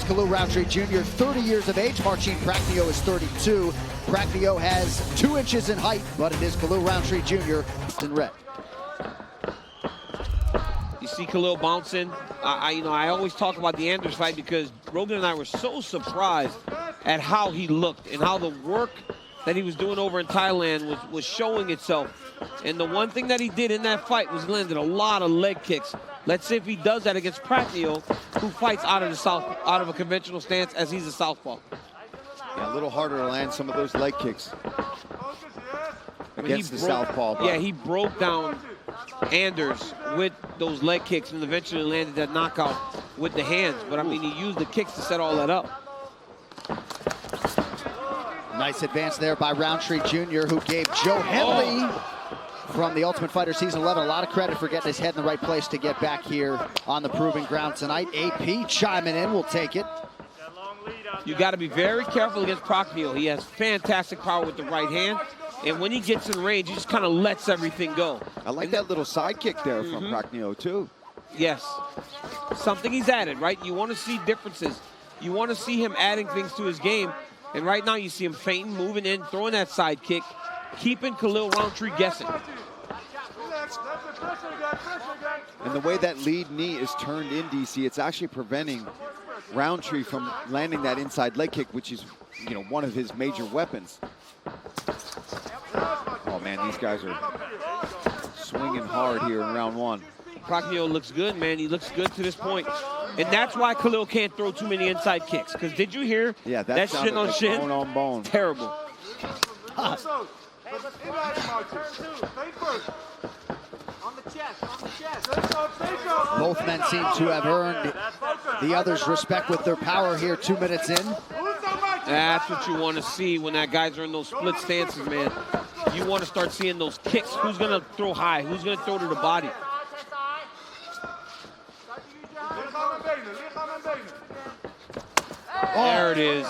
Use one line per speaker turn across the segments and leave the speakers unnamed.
Khalil Roundtree Jr., 30 years of age. Marcin Prachnio is 32. Prachnio has 2 inches in height, but it is Khalil Roundtree Jr. in red.
You see Khalil bouncing. I always talk about the Anders fight because Rogan and I were so surprised at how he looked and how the work that he was doing over in Thailand was showing itself. And the one thing that he did in that fight was landed a lot of leg kicks. Let's see if he does that against Prachnio, who fights out of a conventional stance as he's a southpaw.
Yeah, a little harder to land some of those leg kicks against the southpaw.
Yeah, he broke down Anders with those leg kicks and eventually landed that knockout with the hands. But I mean, he used the kicks to set all that up.
Nice advance there by Roundtree Jr., who gave Joe Henley from the Ultimate Fighter Season 11 a lot of credit for getting his head in the right place to get back here on the proving ground tonight. AP chiming in, we'll take it.
You got to be very careful against Prachnio. He has fantastic power with the right hand, and when he gets in range, he just kind of lets everything go.
I like that little side kick there from Prachnio, too.
Yes. Something he's added, right? You want to see differences. You want to see him adding things to his game. And right now you see him feinting, moving in, throwing that side kick, keeping Khalil Roundtree guessing.
And the way that lead knee is turned in, DC, it's actually preventing Roundtree from landing that inside leg kick, which is, you know, one of his major weapons. Oh man, these guys are swinging hard here in round 1.
Prachnio looks good, man. He looks good to this point. And that's why Khalil can't throw too many inside kicks. Because did you hear that shin on shin?
Bone on bone.
Terrible.
Both men seem to have earned the other's respect with their power here 2 minutes in.
That's what you want to see when that guys are in those split stances, man. You want to start seeing those kicks. Who's going to throw high? Who's going to throw to the body? There it is.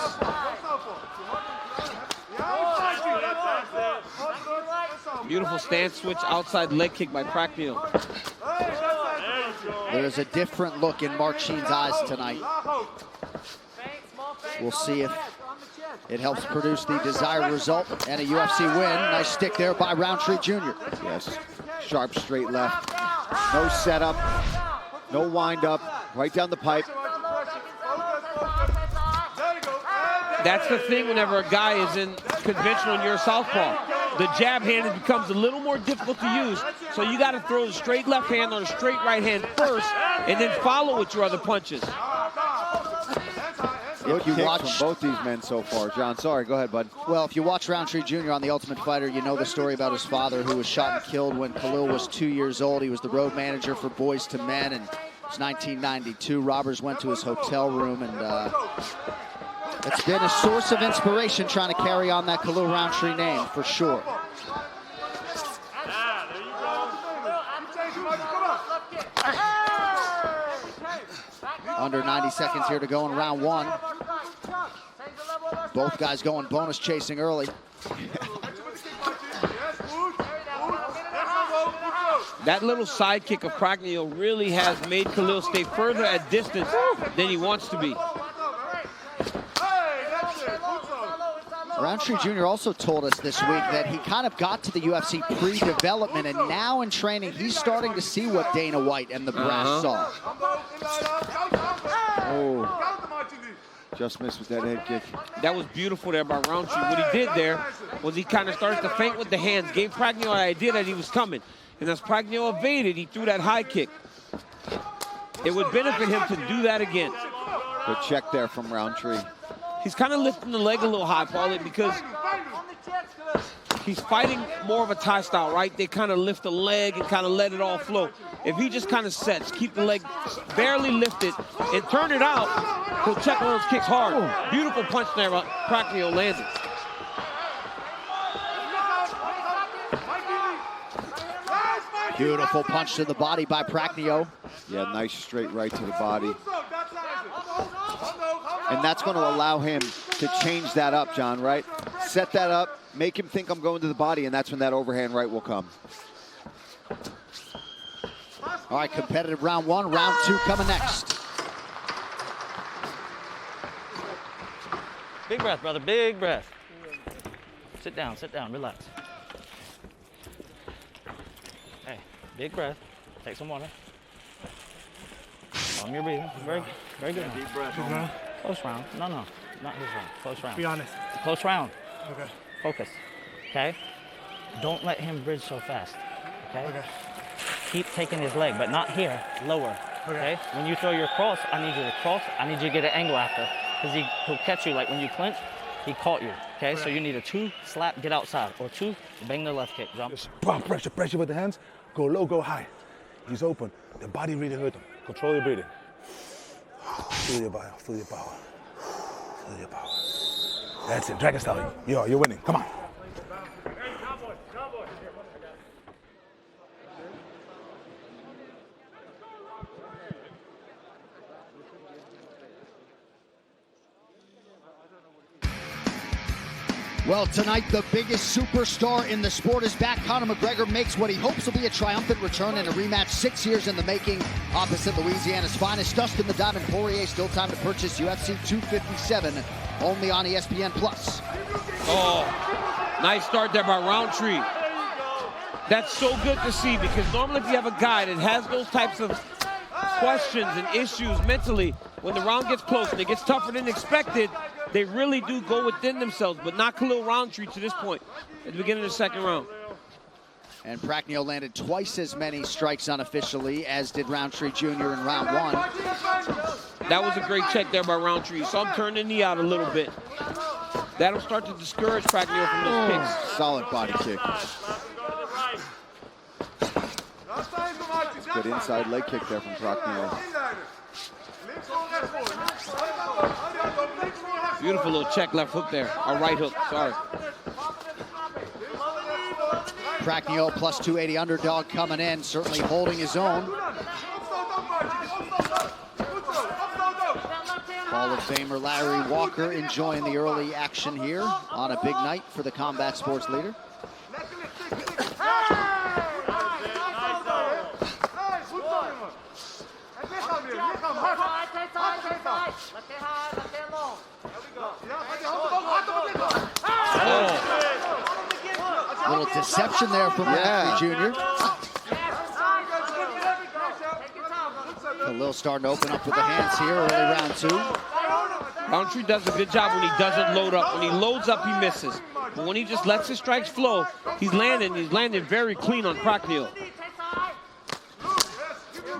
Beautiful stance switch, outside leg kick by Prachnio.
There's a different look in Marcin's eyes tonight. We'll see if it helps produce the desired result and a UFC win. Nice stick there by Roundtree Jr.
Yes, sharp straight left. No setup, no wind up, right down the pipe.
That's the thing whenever a guy is in conventional and you're a southpaw. The jab hand becomes a little more difficult to use, so you got to throw the straight left hand or the straight right hand first, and then follow with your other punches.
Good kicks from both these men so far. John, sorry, go ahead, bud.
Well, if you watch Roundtree Jr. on The Ultimate Fighter, you know the story about his father who was shot and killed when Khalil was 2 years old. He was the road manager for Boys to Men, and it was 1992. Robbers went to his hotel room, and it's been a source of inspiration trying to carry on that Khalil Roundtree name, for sure. Under 90 seconds here to go in round 1. Both guys going bonus chasing early.
That little side kick of Prachnio really has made Khalil stay further at distance than he wants to be.
Roundtree Jr. also told us this week that he kind of got to the UFC pre-development, and now in training, he's starting to see what Dana White and the brass saw.
Oh, just missed with that head kick.
That was beautiful there by Roundtree. What he did there was he kind of started to feint with the hands, gave Prachnio an idea that he was coming. And as Prachnio evaded, he threw that high kick. It would benefit him to do that again.
Good check there from Roundtree.
He's kind of lifting the leg a little high, Paulie, because he's fighting more of a Thai style, right? They kind of lift the leg and kind of let it all flow. If he just kind of sets, keep the leg barely lifted, and turn it out, he'll check on those kicks hard. Beautiful punch there, Prachnio landed.
Beautiful punch to the body by Prachnio.
Yeah, nice straight right to the body. And that's going to allow him to change that up, John, right? Set that up, make him think I'm going to the body, and that's when that overhand right will come.
All right, competitive round 1, round 2 coming next.
Big breath, brother, big breath. Sit down, relax. Hey, big breath. Take some water. Calm your breathing. Very good.
Deep breath.
Close round. No, not this round. Close round.
Be honest.
Close round.
Okay.
Focus. Okay? Don't let him bridge so fast. Okay? Keep taking his leg, but not here. Lower. Okay? When you throw your cross, I need you to cross. I need you to get an angle after. Because he'll catch you like when you clinch, he caught you. Okay? So you need a 2 slap, get outside. Or 2, bang the left kick, jump.
Just pressure with the hands. Go low, go high. He's open. The body really hurt him. Control your breathing. Feel your body, feel your power. Feel your power. That's it, dragon style. You're winning, come on.
Well, tonight, the biggest superstar in the sport is back. Conor McGregor makes what he hopes will be a triumphant return in a rematch 6 years in the making opposite Louisiana's finest. Dustin the Diamond Poirier, still time to purchase UFC 257, only on ESPN+.
Oh, nice start there by Roundtree. That's so good to see, because normally if you have a guy that has those types of questions and issues mentally, when the round gets close and it gets tougher than expected, they really do go within themselves, but not Khalil Roundtree to this point at the beginning of the second round.
And Pragnio landed twice as many strikes unofficially as did Roundtree Jr. in round 1.
That was a great check there by Roundtree. So I'm turning the knee out a little bit. That'll start to discourage Pragnio from those kicks.
Solid body kick. Good inside leg kick there from Pragnio.
Beautiful little check left hook there, or right hook, sorry.
Pragnio plus 280 underdog coming in, certainly holding his own. Hall of Famer Larry Walker enjoying the early action here on a big night for the combat sports leader. Little deception there from Roundtree Jr. Khalil starting to open up with the hands here early round 2.
Roundtree does a good job when he doesn't load up. When he loads up, he misses. But when he just lets his strikes flow, he's landing very clean on Pragnio.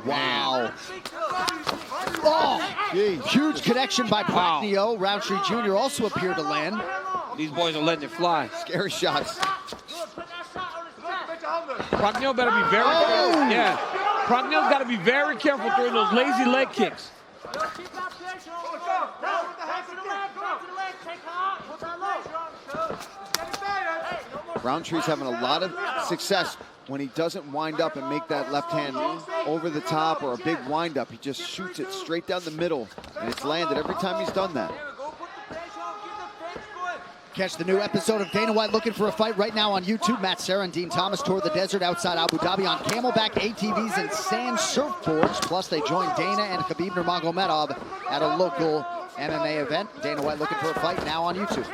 Wow. Oh, huge connection by Pragnio. Roundtree Jr. also appeared to land.
These boys are letting it fly.
Scary shots.
Pragnio better be very careful. Yeah. Pragnio's got to be very careful throwing those lazy leg kicks.
Roundtree's having a lot of success when he doesn't wind up and make that left hand over the top or a big wind up. He just shoots it straight down the middle, and it's landed every time he's done that.
Catch the new episode of Dana White Looking for a Fight right now on YouTube. Matt Serra and Dean Thomas toured the desert outside Abu Dhabi on camelback ATVs and sand surfboards. Plus, they joined Dana and Khabib Nurmagomedov at a local MMA event. Dana White Looking for a Fight now on YouTube.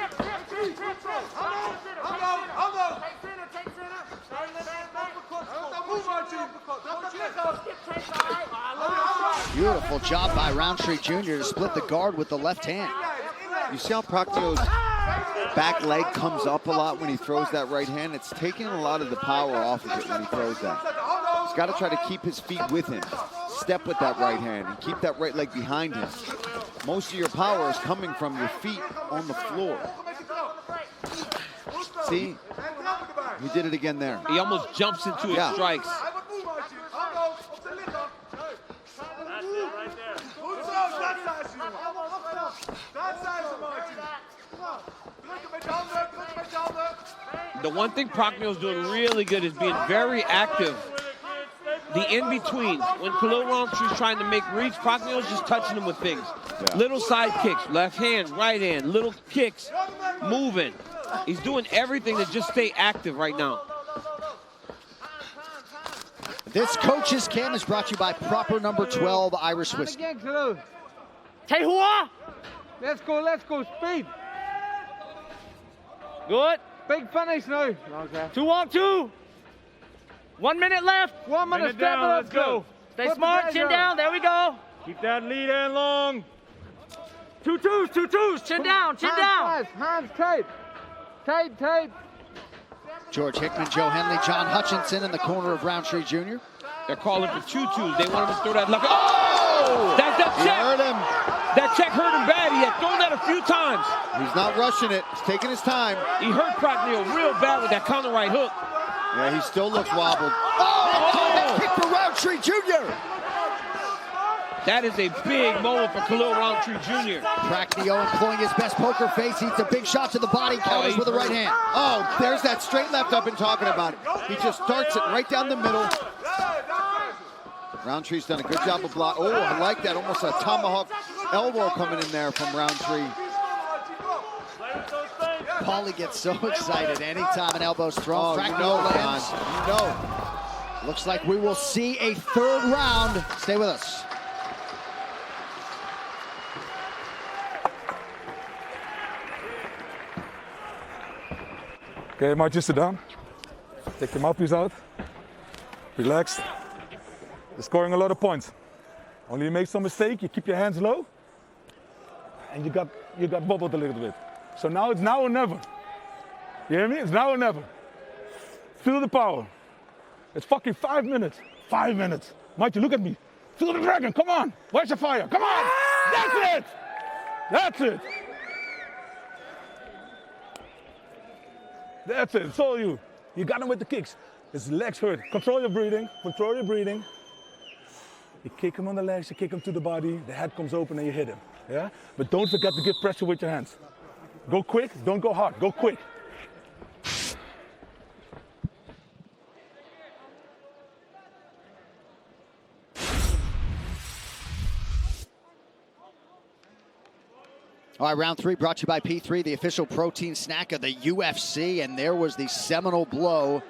Beautiful job by Roundtree Jr. to split the guard with the left hand.
You see how Pragnio's back leg comes up a lot when he throws that right hand? It's taking a lot of the power off of it when he throws that. He's got to try to keep his feet with him, step with that right hand, and keep that right leg behind him. Most of your power is coming from your feet on the floor. See? He did it again there.
He almost jumps into his strikes. The one thing Pragnio's doing really good is being very active. The in-between. When Khalil Rountree's trying to make reads, Pragnio's just touching him with things. Yeah. Little side kicks, left hand, right hand, little kicks, moving. He's doing everything to just stay active right now.
This Coach's Cam is brought to you by Proper Number 12 Irish Whiskey.
Let's go, speed.
Good.
Big finish now. Okay.
2 on 2. 1 minute left.
1 minute,
Minute down, let's go.
Stay
Put the
smart,
pressure
chin
on.
down. There we go.
Keep that lead in long.
2 twos, 2 twos. Chin down, chin down.
Hands tight. Tight, tight.
George Hickman, Joe Henley, John Hutchinson in the corner of Roundtree Jr.
They're calling for 2-2s. They want him to throw that left. Oh! That
He
check.
hurt him.
That check hurt him bad. He had thrown that a few times.
He's not rushing it. He's taking his time.
He hurt Prochnio real bad with that counter right hook.
Yeah, he still looks wobbled.
Oh, kick for Roundtree Jr.
That is a big moment for Khalil Roundtree Jr.
Prochnio employing his best poker face. Eats a big shot to the body. Counters
he
with the right
hurt.
hand.
Oh, there's that straight left I've been talking about. He just starts it right down the middle. Roundtree's done a good job of block. Oh, I like that. Almost a tomahawk elbow coming in there from Roundtree.
Paulie gets so excited anytime an elbow's thrown.
Oh, you
Prochnio
know,
lands.
John. You know.
Looks like we will see a third round. Stay with us.
Okay, Mark, sit down. Take your mouthpiece out. Relax. You're scoring a lot of points. Only you make some mistake, you keep your hands low, and you got bobbled a little bit. So now it's now or never. You hear me? It's now or never. Feel the power. It's fucking 5 minutes. 5 minutes. Mikey, look at me. Feel the dragon. Come on. Where's the fire? Come on. That's it. That's it. That's it. It's all you. You got him with the kicks. His legs hurt. Control your breathing. Control your breathing. You kick him on the legs, you kick him to the body, the head comes open and you hit him. Yeah? But don't forget to give pressure with your hands. Go quick, don't go hard. Go quick.
All right, round 3 brought to you by P3, the official protein snack of the UFC. And there was the seminal blow,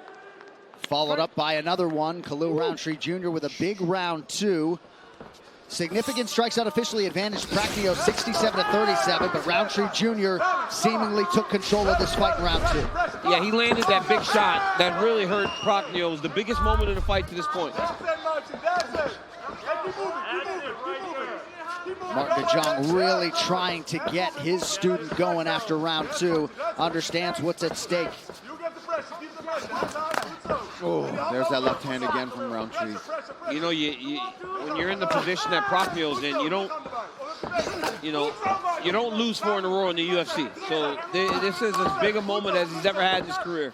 followed up by another one. Khalil Roundtree Jr. with a big round 2. Significant strikes unofficially advantaged Prochnio 67-37, but Roundtree Jr. seemingly took control of this fight in round 2.
Yeah, he landed that big shot that really hurt Prochnio. It was the biggest moment of the fight to this point.
Martin DeJong really trying to get his student going after round 2. Understands what's at stake.
Oh, there's that left hand again from Roundtree.
You know, when you're in the position that Prochnio's in, you don't lose 4 in a row in the UFC. So this is as big a moment as he's ever had in his career.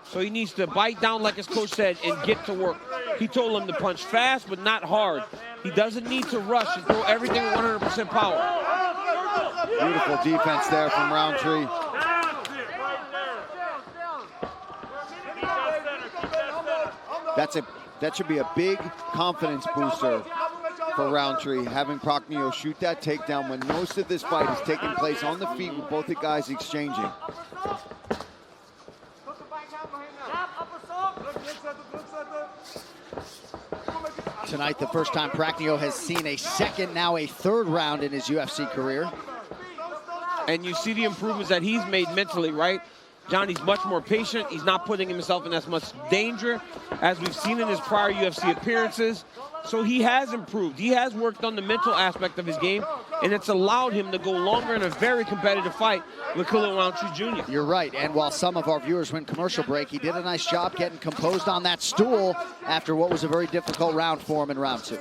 So he needs to bite down, like his coach said, and get to work. He told him to punch fast, but not hard. He doesn't need to rush and throw everything at 100% power.
Beautiful defense there from Roundtree. That should be a big confidence booster for Roundtree, having Prochnio shoot that takedown when most of this fight is taking place on the feet with both the guys exchanging.
Tonight, the first time Prochnio has seen a second, now a third round in his UFC career.
And you see the improvements that he's made mentally, right? John, he's much more patient. He's not putting himself in as much danger as we've seen in his prior UFC appearances. So he has improved. He has worked on the mental aspect of his game, and it's allowed him to go longer in a very competitive fight with Khalil Roundtree Jr.
You're right, and while some of our viewers went commercial break, he did a nice job getting composed on that stool after what was a very difficult round for him in round 2.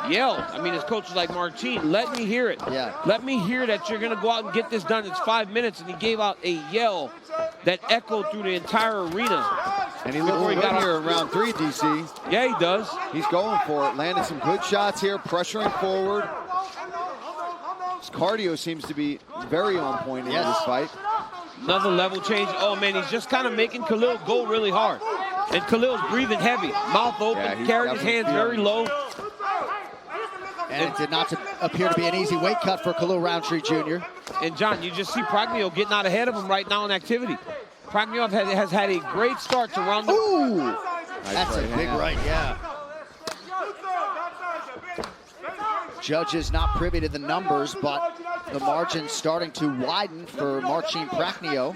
Yelled. I mean, his coach was like, Martine, let me hear it.
Yeah.
Let me hear that you're going to go out and get this done. It's 5 minutes, and he gave out a yell that echoed through the entire arena.
And he looks good here in round 3, DC.
Yeah, he does.
He's going for it. Landed some good shots here, pressuring forward. His cardio seems to be very on point in this fight.
Another level change. Oh, man, he's just kind of making Khalil go really hard. And Khalil's breathing heavy, mouth open, carrying his hands very low.
And it did not appear to be an easy weight cut for Khalil Roundtree Jr.
And, John, you just see Prochnio getting out ahead of him right now in activity. Prochnio has had a great start to round.
Ooh!
Nice
That's a big right, yeah. Judges not privy to the numbers, but the margin's starting to widen for Marcin Prochnio.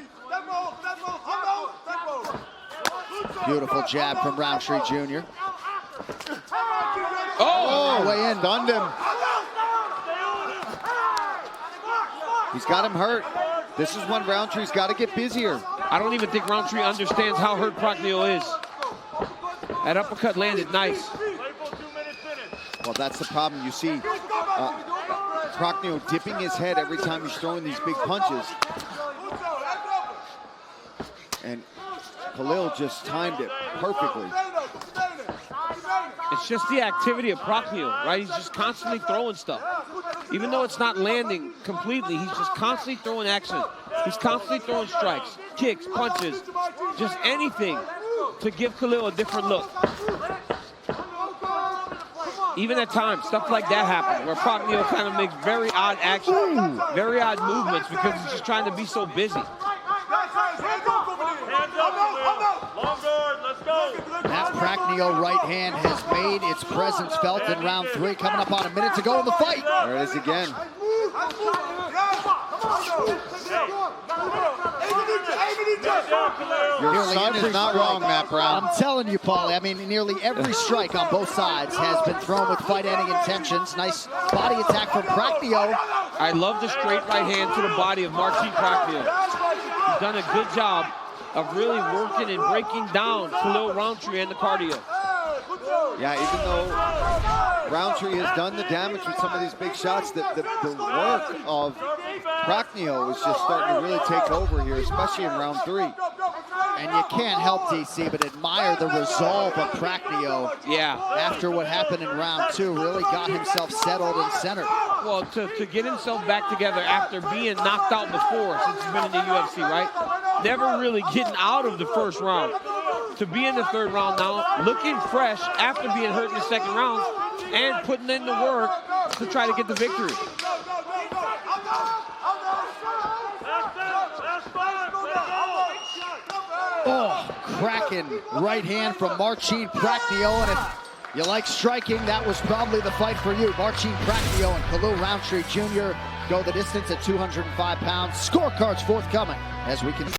Beautiful jab from Roundtree Jr.
Oh!
Way in.
Stunned him. He's got him hurt. This is when Roundtree's got to get busier.
I don't even think Roundtree understands how hurt Prochnio is. That uppercut landed nice.
Well, that's the problem. You see Prochnio dipping his head every time he's throwing these big punches. And Khalil just timed it perfectly.
It's just the activity of Prochnio, right? He's just constantly throwing stuff. Even though it's not landing completely, he's just constantly throwing action. He's constantly throwing strikes, kicks, punches, just anything to give Khalil a different look. Even at times, stuff like that happens, where Prochnio kind of makes very odd action, very odd movements because he's just trying to be so busy.
That Prochnio right hand has made its presence felt in round 3. Coming up on a minute to go in the fight.
There it is again. Your son is not wrong, Matt Brown.
I'm telling you, Paulie, I mean, nearly every strike on both sides has been thrown with fight-ending intentions. Nice body attack from Prochnio.
I love the straight right hand to the body of Marcin Prochnio. He's done a good job of really working and breaking down Khalil Roundtree and the cardio.
Yeah, even though Roundtree has done the damage with some of these big shots, the work of Prochnio is just starting to really take over here, especially in round 3.
And you can't help, DC, but admire the resolve of Prochnio.
Yeah.
After what happened in round 2, really got himself settled and centered.
Well, to get himself back together after being knocked out before, since he's been in the UFC, right? Never really getting out of the first round. To be in the 3rd round now, looking fresh after being hurt in the 2nd round, and putting in the work to try to get the victory.
Oh, cracking right hand from Marcin Prochnio, and if you like striking, that was probably the fight for you. Marcin Prochnio and Khalil Roundtree Jr. go the distance at 205 pounds. Scorecards forthcoming as we can.